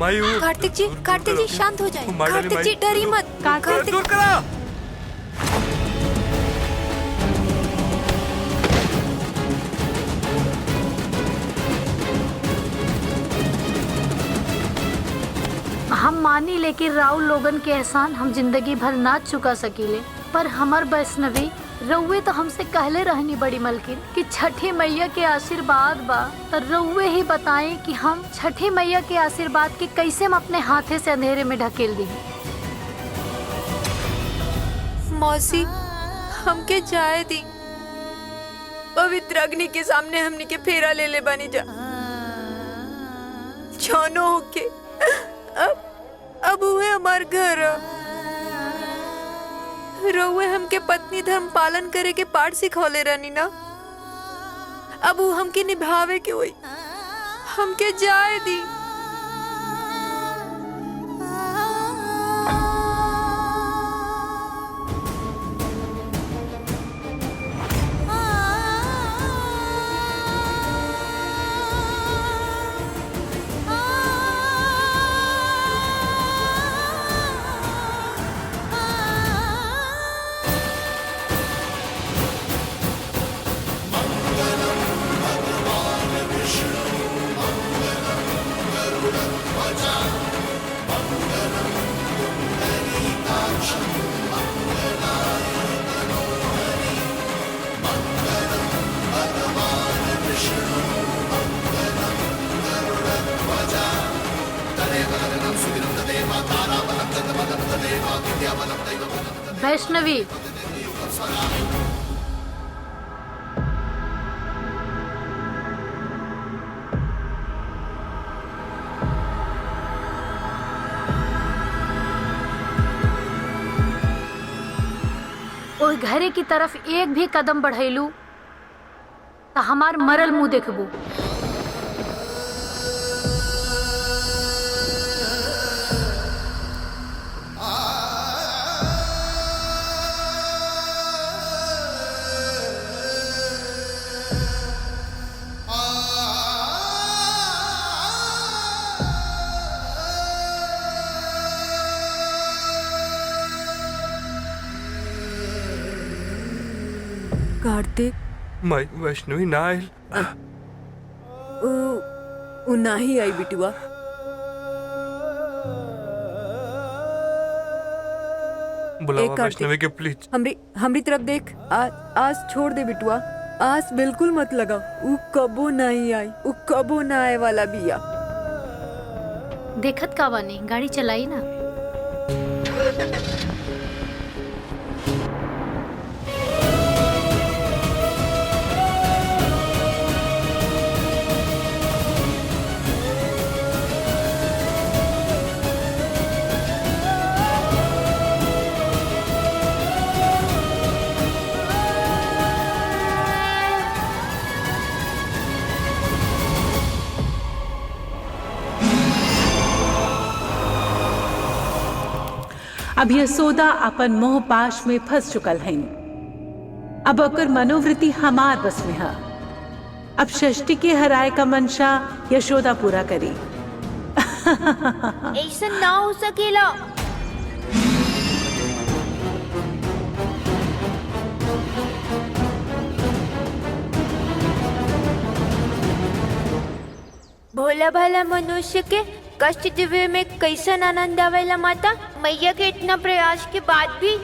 कार्तिक जी शांत हो जाए। कार्तिक जी डरिए मत। कार्तिक दूर करा। हम मानी लेकिन राउल लोगन के एहसान हम जिंदगी भर ना चुका सकीले, पर हमर वैष्णवी रउए तो हमसे कहले रहनी बड़ी मलकिन कि छठी मैया के आशीर्वाद बा, तो रउए ही बताएं कि हम छठी मैया के आशीर्वाद के कैसे हम अपने हाथे से अंधेरे में ढकेल दी। मौसी हमके जाए दी, पवित्र अग्नि के सामने हमनी के फेरा ले ले बनी जा। छोनो होके अब हुए हमार घर रउए हमके पत्नी धर्म पालन करे के पाठ सिखौले रहनी ना, अब वो हमके निभावे के होई। हमके जाए दी। वैष्णवी ओह घरे की तरफ एक भी कदम बढ़ैलू तो हमार मरल मुंह देखबू। कार्तिक वैष्णवी ना आयल। उ नाही आई बिटुआ। बुलावा वैष्णवी के प्लीज। हमरी तरफ देख। आज छोड़ दे बिटुआ, आज बिल्कुल मत लगा। उ कबो नहीं आई, उ कबो ना आए वाला बिया। देखत का बानी, गाड़ी चलाई ना। अब यशोदा अपन मोह पाश में फंस चुकल हैं। अब ओकर मनोवृत्ति हमार बस में है। अब षष्ठी के हराए का मंशा यशोदा पूरा करी। ऐसा ना हो सकेला। भोला भाला मनुष्य के कष्ट दिव्य में कैसन आनंद आवेला माता। मैया के इतना प्रयास के बाद भी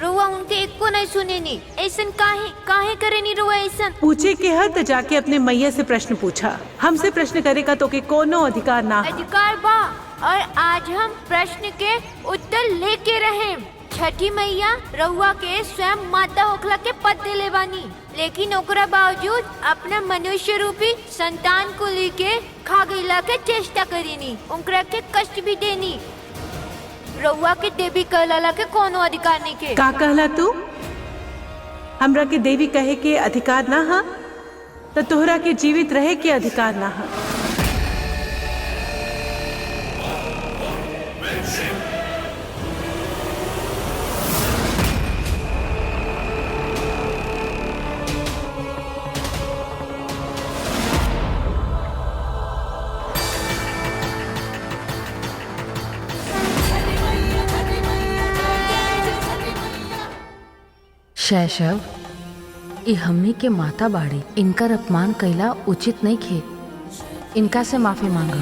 रुआ उनके एक को नहीं सुने नी। ऐसन काहे करे नी रुआ ऐसन। पूछे के हर तो जाके अपने मैया से प्रश्न पूछा। हमसे प्रश्न करे का तो के कोनो अधिकार ना है। अधिकार बा, और आज हम प्रश्न के उत्तर लेके रहे। छठी मैया रउआ के स्वयं माता होखला के पद दिले बानी, लेकिन ओकरा बावजूद अपना मनुष्य रूपी संतान को लेके खा गईला के चेष्टा करीनी, उनकरा के कष्ट भी देनी। रउआ के देवी कहला के कोनो अधिकार नहीं के। का कहला तू? हमरा के देवी कहे के अधिकार ना हा, तो तोहरा के जीवित रहे के अधिकार ना हा। शैशव, ई हमनी के माता बाड़ी, इनकर अपमान कैला उचित नहीं खे। इनका से माफी मांगा।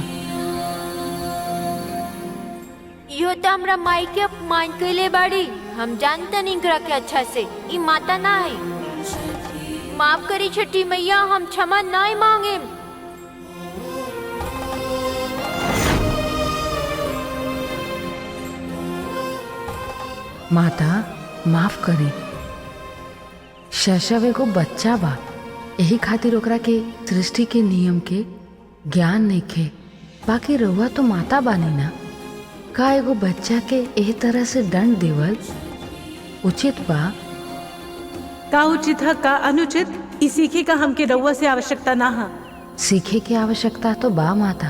यो तो हमरा माई के अपमान कैले बाड़ी। हम जानते नहीं करा के अच्छा से ई माता ना है। माफ करी छठी मैया, हम क्षमा नहीं मांगे। माता माफ करे। शैशव एगो बच्चा बा, यही खातिर ओकरा के सृष्टि के नियम के ज्ञान नहीं खे। बाकी रउआ तो माता बानी ना, का एगो बच्चा के एही तरह से दंड देवल उचित बा? का उचित है का अनुचित, ई सीखे का हमके रउआ से आवश्यकता ना है। सीखे की आवश्यकता तो बा माता।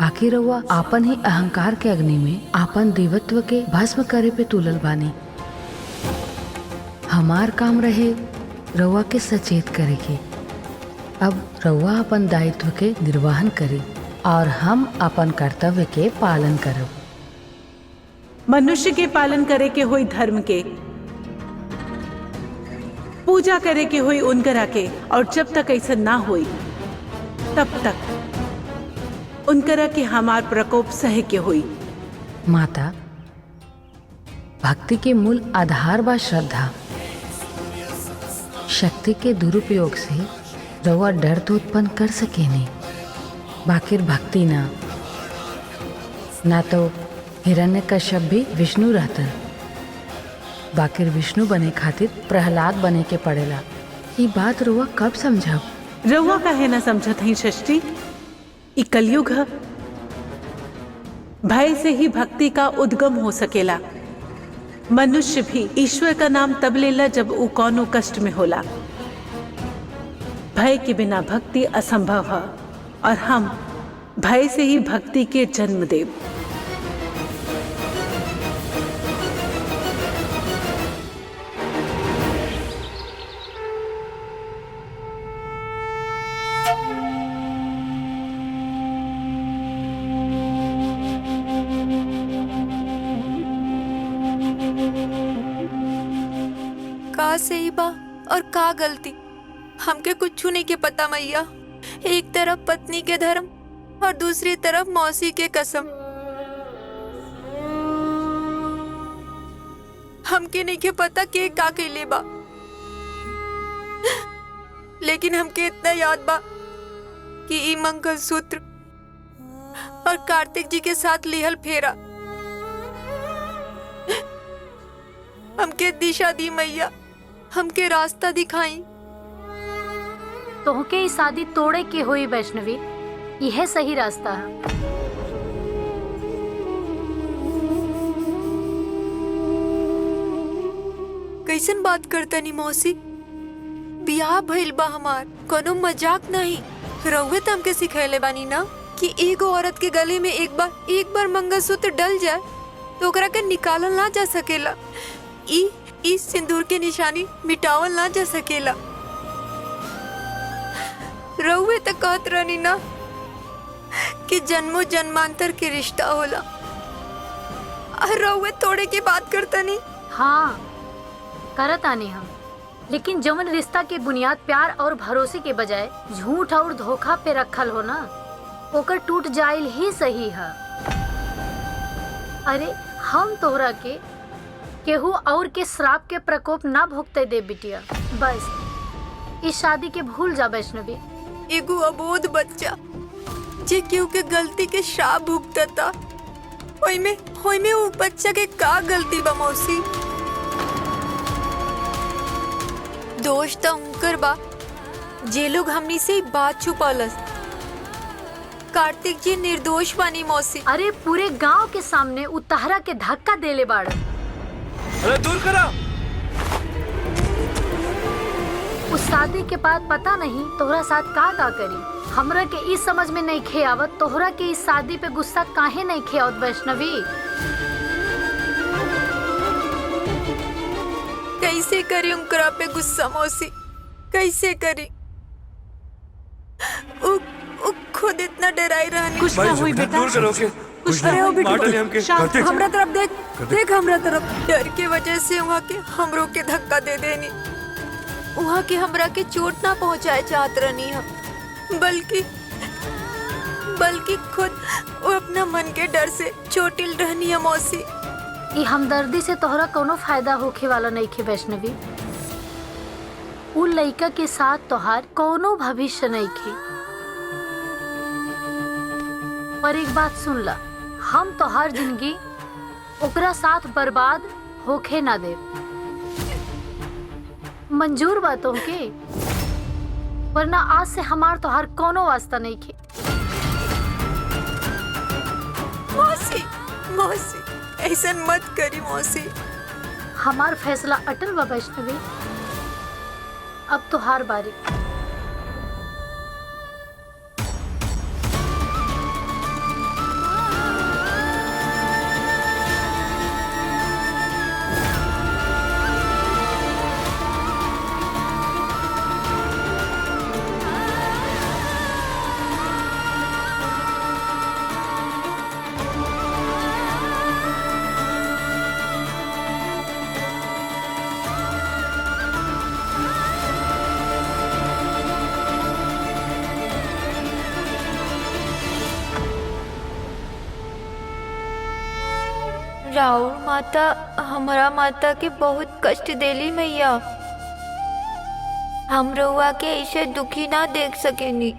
बाकी रउआ आपन ही अहंकार के अग्नि में आपन देवत्व के भस्म करे पे तुलल बानी। हमार काम रहे रउआ के सचेत करे के। अब रउआ अपन दायित्व के निर्वहन करे और हम अपन कर्तव्य के पालन करब। मनुष्य के पालन करे के होई धर्म के, पूजा करे के होई उनकरा के, और जब तक ऐसा ना होई तब तक उनकरा के हमार प्रकोप सहे के होई। माता, भक्ति के मूल आधार बा श्रद्धा। शक्ति के दुरुपयोग से रउआ डर तो उत्पन्न कर सके नहीं, बाकिर भक्ति ना तो हिरण्यकश्यप भी विष्णु रहतन। बाकिर विष्णु बने खातिर प्रहलाद बने के पड़ेला। ये बात रउआ कब समझब? रउआ काहे ना समझत हई सृष्टि? ई कलयुग है। भय से ही भक्ति का उद्गम हो सकेला। मनुष्य भी ईश्वर का नाम तब लेला जब वो कौनो कष्ट में होला। भय के बिना भक्ति असंभव है, और हम भय से ही भक्ति के जन्म देव। का सही बा और का गलती हमके कुछ नहीं के पता मैया। एक तरफ पत्नी के धर्म और दूसरी तरफ मौसी के कसम। हमके नहीं के पता के का कैले बा, लेकिन हमके इतना याद बा कि ई मंगलसूत्र और कार्तिक जी के साथ लिहल फेरा हमके दिशा दी मैया, हमके रास्ता दिखाई। तोहके ई शादी तोड़े के होई वैष्णवी, यह सही रास्ता है। कैसन बात करता नी मौसी? बियाह भइल बा हमार, कोनो मजाक नहीं। रउवे त हमके सिखैले बानी ना कि एगो औरत के गले में एक बार मंगलसूत्र डल जाए तो ओकरा के निकालल ना जा सकेला। ई सिंदूर के निशानी मिटावल ना जा सकेला। रउवे त कहत रहनी ना कि जन्मों जन्मांतर के रिश्ता होला, और रउवे तोड़े की बात करता नहीं। हाँ करत आने हम, लेकिन जवन रिश्ता के बुनियाद प्यार और भरोसे के बजाय झूठ और धोखा पे रखल हो ना, ओकर टूट जाइल ही सही है। अरे हम तोहरा के केहू और के श्राप के प्रकोप ना भुगते दे बिटिया। बस इस शादी के भूल जा वैष्णवी। एगो अबोध बच्चा जे केहू के गलती के श्राप भुगतता, ओई में वो बच्चा के का गलती बा मौसी? दोष त उनकर बा जे लोग हमनी से बात छुपालस। कार्तिक जी निर्दोष बानी मौसी। अरे पूरे गांव के सामने उतारा के धक्का देले बाड़। अरे दूर करा। उस शादी के बाद पता नहीं तोहरा साथ का करी। हमरा के इस समझ में नहीं खे आवत तोहरा के इस शादी पे गुस्सा काहे नहीं खे आवत वैष्णवी। कैसे करी उनकरा पे गुस्सा मौसी, कैसे करी? उ खुद इतना डराई रहनी। कुछ ना हुई बेटा। दूर करो के। कुछ अरे ओ नहीं, मार डाले बिट्टू, हमके। शांत करते हमरा तरफ देख, देख हमरा तरफ। डर के वजह से वहाँ के हमरों के धक्का दे देनी, वहाँ के हमरा के चोट ना पहुँचाए चाहत रहनी हम, बल्कि खुद वो अपना मन के डर से चोटिल रहनी है मौसी। ई हमदर्दी से तोहरा कोनो फायदा होखे वाला नहीं खे वैष्णवी। उ लइका के साथ तोहार कोनो भविष्य नहीं खे। पर एक बात सुन ला, हम तोहार जिंदगी ओकरा साथ बर्बाद होखे ना दे। मंजूर बातों के, वरना आज से हमार तोहार कोनो वास्ता नहीं खे। मौसी, मौसी ऐसा मत करी मौसी। हमार फैसला अटल बा वैष्णवी। अब तोहार बारी। राहुल माता हमारा माता के बहुत कष्ट देली मैया। हम रउआ के ऐसे दुखी ना देख सकेनी।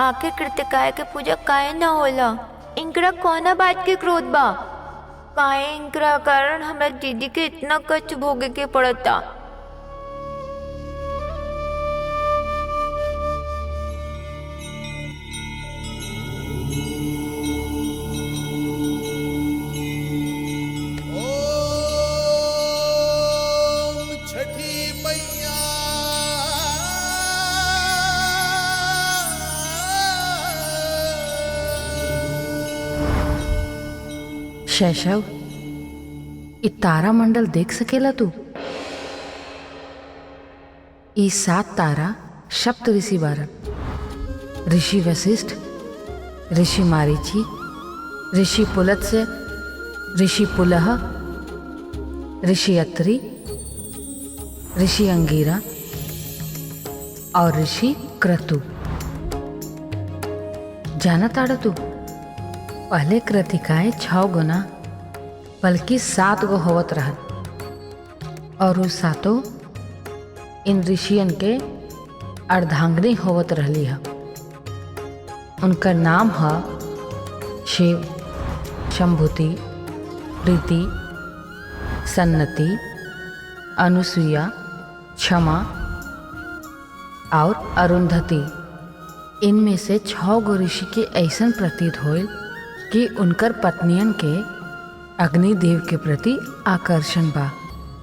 आखिर कृतिकाय के पूजा काहे ना होला? इनकरा कौना बात के क्रोध बा? काहे इनकरा कारण हमरा दीदी के इतना कष्ट भोगे के पड़ता? शैशव, इ तारा मंडल देख सकेला तू? ई 7 तारा सप्त ऋषि बारन। ऋषि वशिष्ठ, ऋषि मारीची, ऋषि पुलत्स्य, ऋषि पुलह, ऋषि अत्रि, ऋषि अंगीरा और ऋषि क्रतु। जाना ताड़ा तू, पहले कृतिकाएं 6 गुना बल्कि 7 गो होवत रहन, और उस 7 इन ऋषियन के अर्धांगिनी होवत रहली है। उनका नाम है शिव, शंभुति, प्रीति, सन्नति, अनुसुईया, क्षमा और अरुंधति। इनमें से 6 गो ऋषि के ऐसन प्रतीत होल कि उनकर पत्नियन के अग्निदेव के प्रति आकर्षण बा,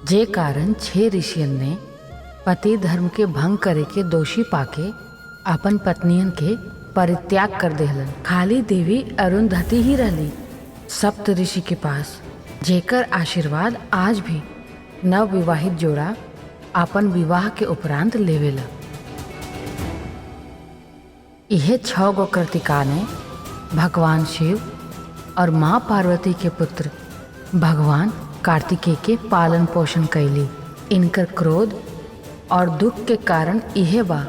जे कारण 6 ऋषियन ने पति धर्म के भंग करे के दोषी पाके अपन पत्नियन के परित्याग कर देहलन। खाली देवी अरुंधति ही रहली सप्त ऋषि के पास, जेकर आशीर्वाद आज भी नव विवाहित जोड़ा अपन विवाह के उपरांत लेवेला। यह 6 गो कृतिका ने भगवान शिव और माँ पार्वती के पुत्र भगवान कार्तिकेय के पालन पोषण कैली। इनकर क्रोध और दुख के कारण यह बा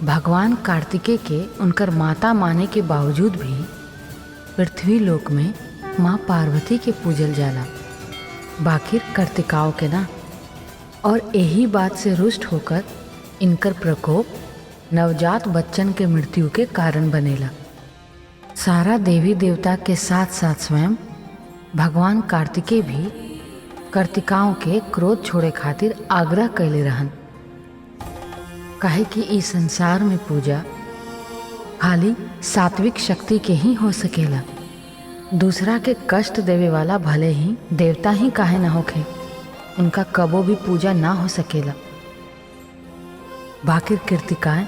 भगवान कार्तिकेय के उनकर माता माने के बावजूद भी पृथ्वी लोक में माँ पार्वती के पूजल जाला, बाकिर कर्तिकाओं के ना। और यही बात से रुष्ट होकर इनकर प्रकोप नवजात बच्चन के मृत्यु के कारण बनेला। सारा देवी देवता के साथ साथ स्वयं भगवान कार्तिकेय भी कर्तिकाओं के क्रोध छोड़े खातिर आग्रह कैले रहन, काहे कि इस संसार में पूजा खाली सात्विक शक्ति के ही हो सकेला। दूसरा के कष्ट देवे वाला भले ही देवता ही काहे ना होखे, उनका कबो भी पूजा ना हो सकेला। बाकिर कृतिकाएं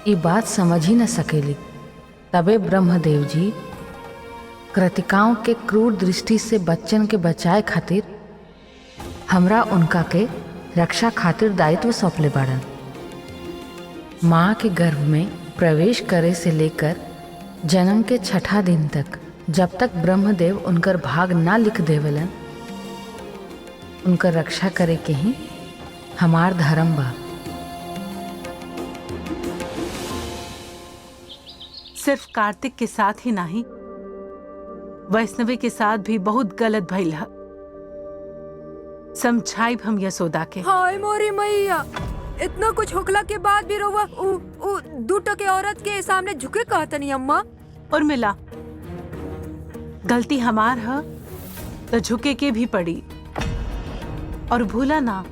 ये बात समझ ही न सकेली। तबे ब्रह्मदेव जी कृतिकाओं के क्रूर दृष्टि से बच्चन के बचाए खातिर हमरा उनका के रक्षा खातिर दायित्व सौंपले बाड़न। माँ के गर्भ में प्रवेश करे से लेकर जन्म के छठा दिन तक जब तक ब्रह्मदेव उनकर भाग ना लिख देवलन उनकर रक्षा करे के ही हमार धर्म बा। सिर्फ कार्तिक के साथ ही नहीं, वैष्णवी के साथ भी बहुत गलत भइल है। समझाइब हम यशोदा के। हाय मोरी मैया, इतना कुछ होखला के बाद भी रउआ उ दू टके औरत के सामने झुके कहतनी अम्मा। और मिला गलती हमार है तो झुके के भी पड़ी। और भूला ना,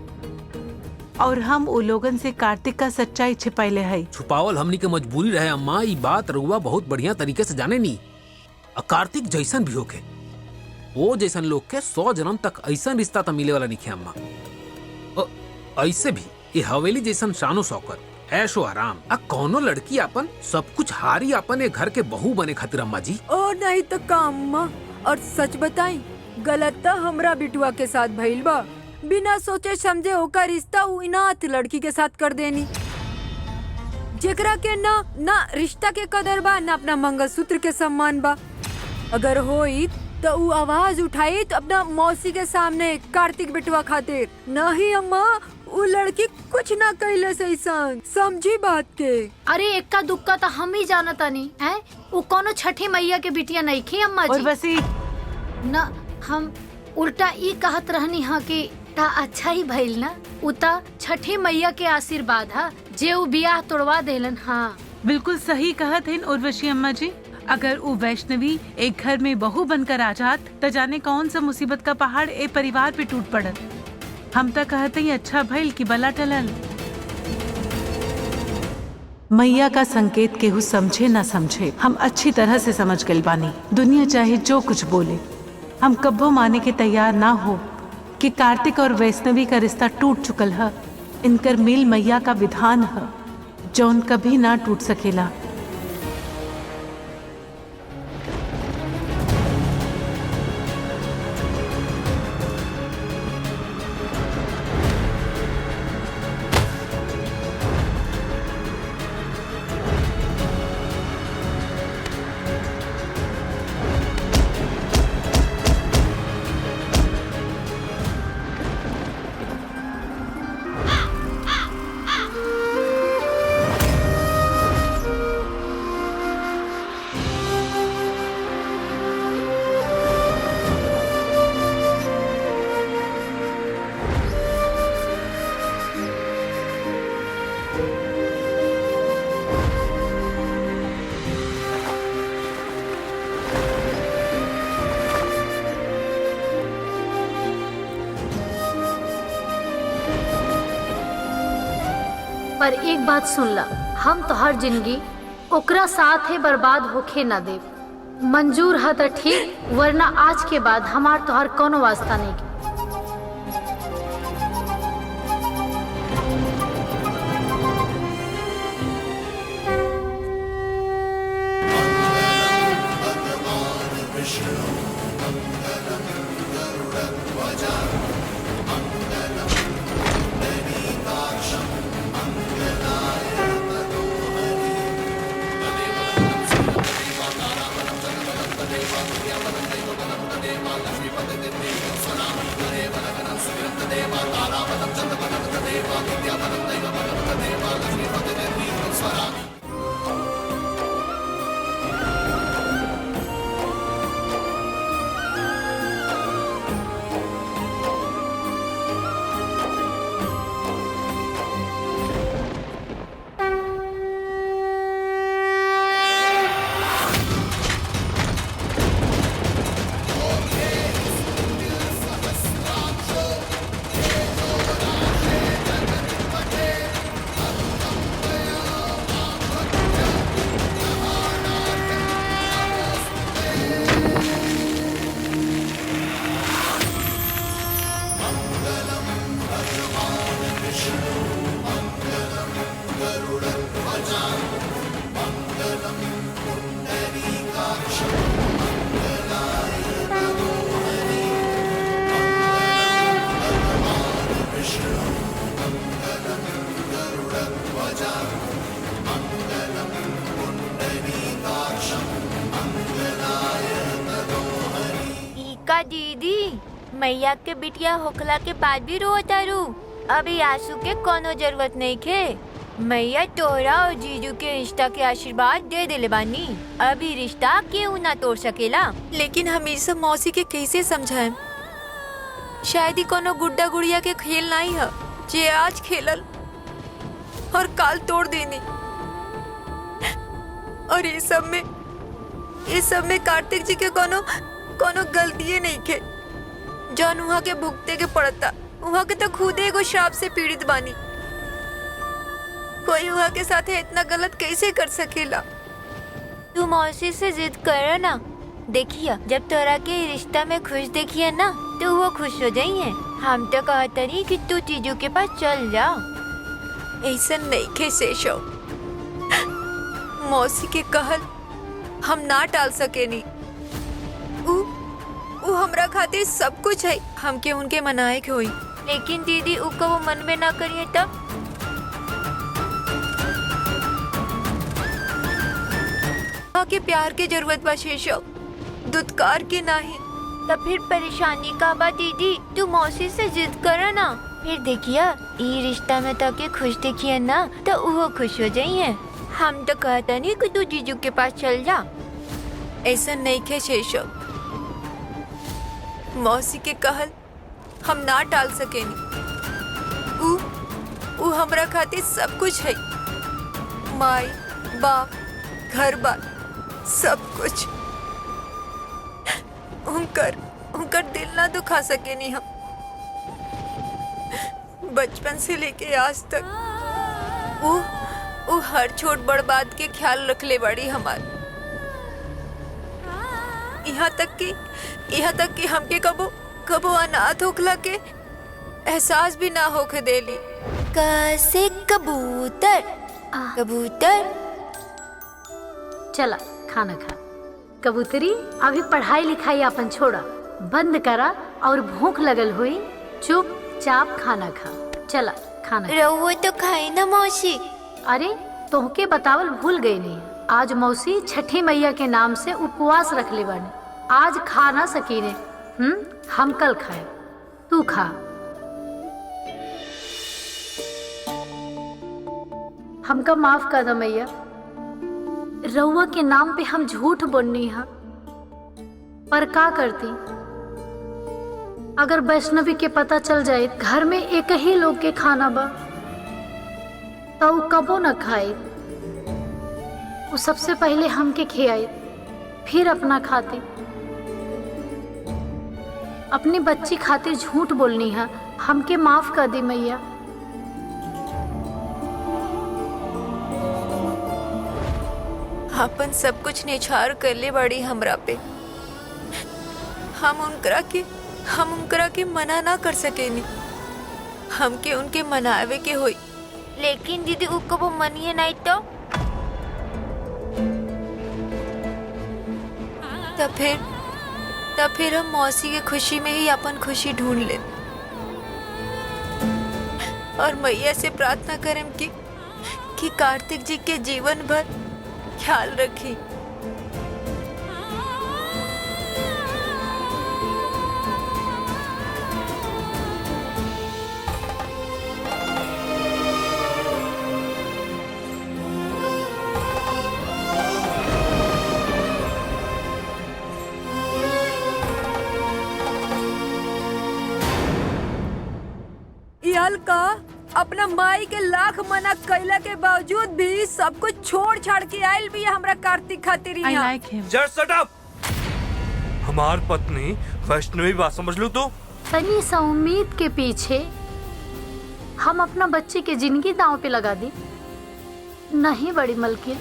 और हम उ लोगन से कार्तिक का सच्चाई छिपैले है। छुपावल हमनी के मजबूरी रहे अम्मा, ये बात रउआ बहुत बढ़िया तरीके से जाने नी। कार्तिक जैसन भी होके वो जैसन लोग के 100 जन्म तक ऐसा रिश्ता तो मिले वाला नहीं अम्मा। ऐसे भी ये हवेली जैसन शानो शौकत, ऐशो आराम, कौनो लड़की अपन सब कुछ हारी अपन एक घर के बहू बने खातिर अम्मा जी। और नहीं तो का अम्मा। और सच बताई, गलत तो हमरा बिटुआ के साथ भइल बा। बिना सोचे समझे ओका रिश्ता उ इनाथ लड़की के साथ कर देनी, जेकरा के ना रिश्ता के कदर बा, ना अपना मंगलसूत्र के सम्मान बा। अगर होई तो उ आवाज उठाई तो अपना मौसी के सामने कार्तिक बिटुआ खातिर। नहीं अम्मा, उ लड़की कुछ ना कहले से समझी बात के। अरे इक्का दुक्का तो हम ही जानता नहीं है, वो कोनो छठी मैया के बिटिया नहीं खी अम्मा जी। और बस ना हम उल्टा ई कहत रहनी हा कि ता अच्छा ही भइल ना, उता छठी मैया के आशीर्वाद हा जे उ बियाह तोड़वा देलन। हाँ बिल्कुल सही कहत हैं उर्वशी अम्मा जी। अगर वो वैष्णवी एक घर में बहू बनकर आ जात तो जाने कौन सा मुसीबत का पहाड़ ए परिवार पे टूट पड़त। हम तो कहते ही अच्छा भइल कि बला टलल। मैया का संकेत केहू समझे ना समझे, हम अच्छी तरह से समझ गए बानी। दुनिया चाहे जो कुछ बोले, हम कब्बो माने के तैयार ना हो कि कार्तिक और वैष्णवी का रिश्ता टूट चुकल है। इनकर मिल मैया का विधान है जौन कभी ना टूट सकेला। पर एक बात सुन ला, हम तो हर जिंदगी ओकरा साथ है बर्बाद होके ना दे। मंजूर है तो ठीक, वरना आज के बाद हमार तोहर कोनो वास्ता नहीं। Mangalam Pundarikakshaम मैया के बिटिया होखला के बाद भी रोतारू। अभी आंसू के कोनो जरूरत नहीं खे। मैया तोहरा और जीजू के रिश्ता के आशीर्वाद दे दिले बानी। अभी रिश्ता क्यों ना तोड़ सकेला। लेकिन हम ई सब मौसी के कैसे समझाएं? शायद ही कोनो गुड्डा गुड़िया के खेल नहीं है जे आज खेलल और काल तोड़ देनी। और ये सब में कार्तिक जी के कोनो गलतिये नहीं खे जौन वहाँ के भुगते के पड़ता। वहाँ के तो खुद एगो श्राप से पीड़ित बानी। कोई वहाँ के साथ इतना गलत कैसे कर सकेला? तू मौसी से जिद कर ना। देखिए जब तोरा के रिश्ता में खुश देखिए ना तो वो खुश हो जाइए। हम तो कहते नहीं कि तू जीजू के पास चल जा। ऐसा नहीं खे शेषो। मौसी के कहल हम ना टाल सके नी। उ हमरा खातिर सब कुछ है। हमके उनके मनाए के होई। लेकिन दीदी उको वो मन में ना करिए तब। के प्यार के जरूरत बा शेषो, दुत्कार के नहीं। तब फिर परेशानी का बा दीदी। तू मौसी से जिद करो ना। फिर देखिए ये रिश्ता में तो के खुश देखिए ना तो वो खुश हो जाइए। हम तो कहते नहीं कि तू जीजू के पास चल जा। ऐसा नहीं खे शेषो। मौसी के कहल हम ना टाल सके नी। उ हमरा खातिर सब कुछ है। माई बाप घर बार सब कुछ। उनकर दिल ना दुखा सके नी हम। बचपन से लेके आज तक वो हर छोट बड़ बात के ख्याल रख ले बड़ी हमार। यहाँ तक कि हमके कबो अनाथ होखला के एहसास भी ना होके देली। कैसे कबूतर चला खाना खा। कबूतरी अभी पढ़ाई लिखाई अपन छोड़ा, बंद करा और भूख लगल हुई चुपचाप खाना खा। चला खाना खा। रहुआ तो खाई ना मौसी। अरे तोहके बतावल भूल गई नहीं। आज मौसी छठी मैया के नाम से उपवास रख ले बानी। आज खा ना सकीने। हम कल खाए, तू खा। हमका माफ कर दो मैया। रउआ के नाम पे हम झूठ बोलनी है, पर का करती? अगर वैष्णवी के पता चल जाए घर में एक ही लोग के खाना बा तो वो कबो न खाए। वो सबसे पहले हमके खियाए, फिर अपना खाती। अपनी बच्ची खातिर झूठ बोलनी है। हमके माफ कर दी मैया। अपन सब कुछ निछार कर ले बड़ी हमरा पे। हम उनकरा के मना ना कर सके नी। हमके उनके मनावे के होई। लेकिन दीदी उको वो मनिए नहीं तो तब फिर हम मौसी के खुशी में ही अपन खुशी ढूंढ ले और मैया से प्रार्थना करें कि कार्तिक जी के जीवन भर ख्याल रखी। का अपना माई के लाख मना कैला के बावजूद भी सब कुछ छोड़ छाड़ के आयल भी हमरा कार्तिक खातिर यहाँ। Just shut up! हमार पत्नी वैष्णवी बात समझ लो तो। तनी सा उम्मीद के पीछे हम अपना बच्चे की जिंदगी दांव पे लगा दी। नहीं बड़ी मलकिन,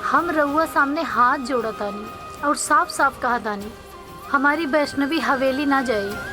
हम रउआ सामने हाथ जोड़ा तानी और साफ साफ कहा तानी हमारी वैष्णवी हवेली ना जाए।